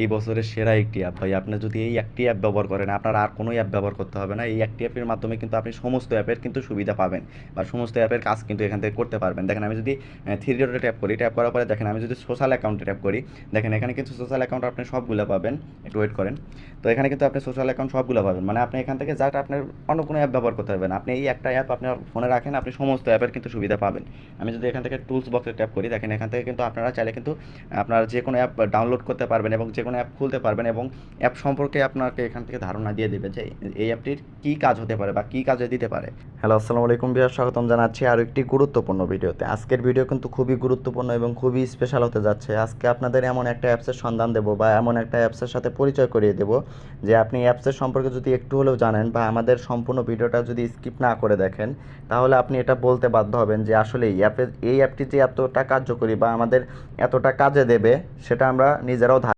এই বছরের সেরা একটি অ্যাপ ভাই। আপনি যদি এই একটি অ্যাপ ব্যবহার করেন, আপনার আর কোনো অ্যাপ ব্যবহার করতে হবে না। এই একটি অ্যাপের মাধ্যমে কিন্তু আপনি সমস্ত অ্যাপের কিন্তু সুবিধা পাবেন বা সমস্ত অ্যাপের কাজ কিন্তু এখান থেকে করতে পারবেন। দেখেন আমি যদি থ্রি ডটে ট্যাপ করি, ট্যাপ করার পরে দেখেন আমি যদি সোশ্যাল অ্যাকাউন্টে ট্যাপ করি, দেখেন এখানে কিন্তু সোশ্যাল অ্যাকাউন্ট আপনি সবগুলো পাবেন। একটু ওয়েট করেন। তো এখানে কিন্তু আপনি সোশ্যাল অ্যাকাউন্ট সবগুলো পাবেন, মানে আপনি এখান থেকে জাস্ট আপনার অন্য কোনো অ্যাপ ব্যবহার করতে হবে না। আপনি এই একটা অ্যাপ আপনার ফোনে রাখেন, আপনি সমস্ত অ্যাপের কিন্তু সুবিধা পাবেন। আমি যদি এখান থেকে টুলস বক্সে ট্যাপ করি, দেখেন এখান থেকে কিন্তু আপনারা চাইলে কিন্তু আপনার যে কোনো অ্যাপ ডাউনলোড করতে পারবেন এবং যে কোনো অ্যাপ খুলতে পারবেন এবং অ্যাপ সম্পর্কে আপনাকে এখান থেকে ধারণা দিয়ে দেবে যে এই অ্যাপটির কী কাজ হতে পারে বা কী কাজে দিতে পারে। হ্যালো, আসসালামু আলাইকুম ভিউয়ার, স্বাগতম জানাচ্ছি আরও একটি গুরুত্বপূর্ণ ভিডিওতে। আজকের ভিডিও কিন্তু খুবই গুরুত্বপূর্ণ এবং খুবই স্পেশাল হতে যাচ্ছে। আজকে আপনাদের এমন একটা অ্যাপসের সন্ধান দেবো বা এমন একটা অ্যাপসের সাথে পরিচয় করিয়ে দেবো যে আপনি অ্যাপসের সম্পর্কে যদি একটু হলেও জানেন বা আমাদের সম্পূর্ণ ভিডিওটা যদি স্কিপ না করে দেখেন, তাহলে আপনি এটা বলতে বাধ্য হবেন যে আসলে এই অ্যাপটি যে এতটা কার্যকরী বা আমাদের এতটা কাজে দেবে, সেটা আমরা নিজেরাও